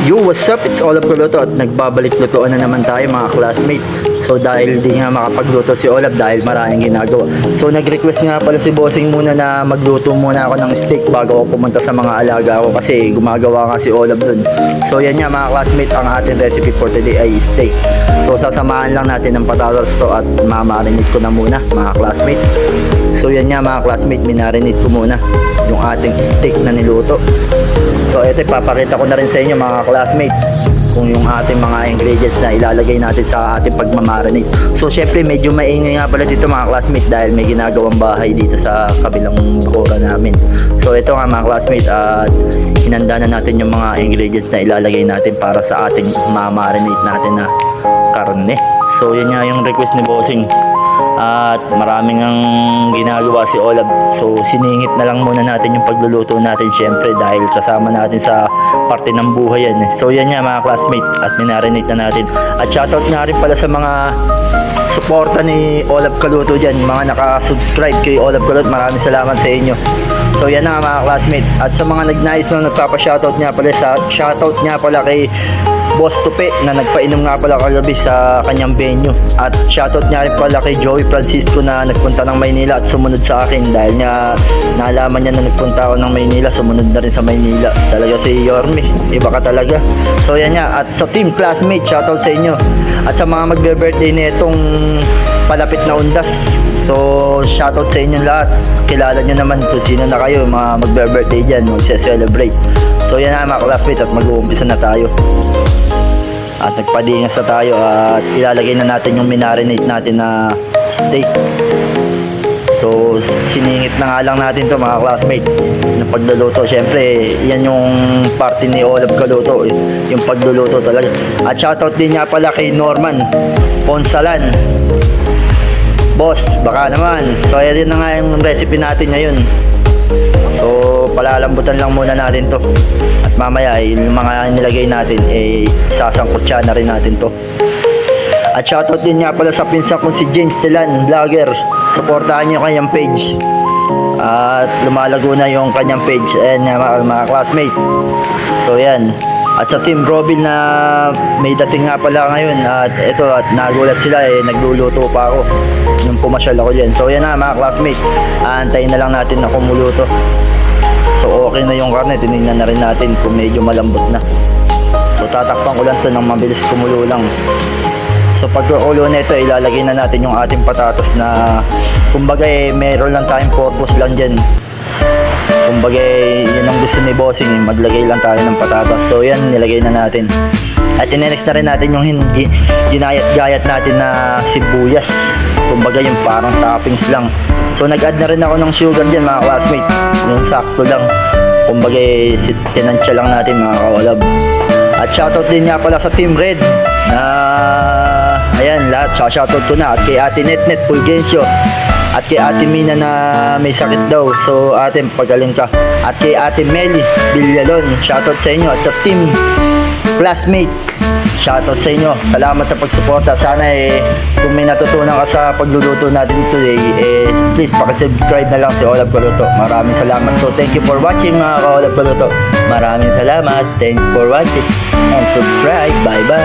Yo, what's up? It's Olaf Kuluto at nagbabalik lutoan na naman tayo mga classmate. So dahil di nga makapagluto si Olaf dahil maraming ginagawa. So nag-request nga pala si Bossing muna na magluto muna ako ng steak bago ako pumunta sa mga alaga ko kasi gumagawa nga si Olaf dun. So yan nga mga classmate, ang ating recipe for today ay steak. So sasamahan lang natin ng patatas to at mamarinate ko na muna mga classmate. So yan nga mga classmate, minarinate ko muna yung ating steak na niluto. So ito ipapakita ko na rin sa inyo mga classmates kung yung ating mga ingredients na ilalagay natin sa ating pagmamarinate. So syempre medyo maingay nga pala dito mga classmates dahil may ginagawang bahay dito sa kabilang bakura namin. So ito nga mga classmates, at hinanda na natin yung mga ingredients na ilalagay natin para sa ating mamarinate natin na karne. So yan nga yung request ni Bossing. At maraming ang ginagawa si Olaf. So siningit na lang muna natin yung pagluluto natin syempre dahil kasama natin sa parte ng buhay yan. So yan nga mga classmate, at minarinate na natin. At shoutout nga rin pala sa mga suporta ni Olaf Kaluto dyan, mga naka-subscribe kay Olaf Kaluto, maraming salamat sa inyo. So yan na mga classmate. At sa mga nagnais na nagpapa-shoutout nga pala, shoutout nga pala kay Boss Tupe na nagpainom nga pala kagabi sa kanyang venue. At shoutout nga rin pala kay Joey Francisco na nagpunta ng Maynila at sumunod sa akin dahil niya nalaman niya na nagpunta ako ng Maynila, sumunod na rin sa Maynila. Talaga si Yorme, iba ka talaga. So yan nga, at sa team classmate, shoutout sa inyo. At sa mga magbe-birthday nitong palapit na undas, so shoutout sa inyo lahat. Kilala nyo naman kung sino na kayo, mga magbe-birthday dyan, magse-celebrate. So yan na mga classmate, at mag-uumpisa na tayo. At nagpadingas na tayo at ilalagay na natin yung minarinate natin na steak. So siningit na nga lang natin to mga classmate ng pagluluto. Syempre yan yung parte ni Olaf Kaluto, yung pagluluto talaga. At shoutout din nga pala kay Norman Ponsalan. Boss, baka naman. So ayan na nga yung recipe natin ngayon. So palalambutan lang muna natin to. At mamaya yung mga nilagay natin sasangkutsa na rin natin to. At shoutout din nga pala sa pinsan kong si James Telan Vlogger. Supportahan niyo kanyang page. At lumalago na yung kanyang page. Ayan mga classmate. So yan. At sa Team Robin na may dating nga pala ngayon. At ito, at nagulat sila nagluluto pa ako nung pumasyal ako dyan. So yan na mga classmate, aantayin na lang natin na kumuluto. So okay na yung karne, tinignan na rin natin kung medyo malambot na. So tatakpan ko lang to ng mabilis kumulo lang. So pagkukulo na ito, ilalagay na natin yung ating patatas na kumbaga meron lang tayong purpose lang dyan. Kumbaga yun ang gusto ni Bossing, maglagay lang tayo ng patatas. So yan, nilagay na natin. At inenext na rin natin yung ginayat-gayat natin na sibuyas. Kumbaga yung parang toppings lang. So nag-add na rin ako ng sugar dyan mga classmate. Yung sakto lang. Kumbaga tinansya lang natin mga kaolab. At shoutout din nga pala sa Team Red na ayan lahat, shoutout ko na. At kay Ate Netnet Fulgencio. At kay Ate Mina na may sakit daw. So ate, pagaling ka. At kay Ate Meli Villalon, shoutout sa inyo. At sa Team Classmate, shoutout sa inyo. Salamat sa pagsuporta. Sana kung may natutunan ka sa pagluluto natin today, please pakisubscribe na lang si Olaf Kaluto. Maraming salamat. So thank you for watching mga ka-Olaf Kaluto. Maraming salamat. Thanks for watching and subscribe. Bye bye.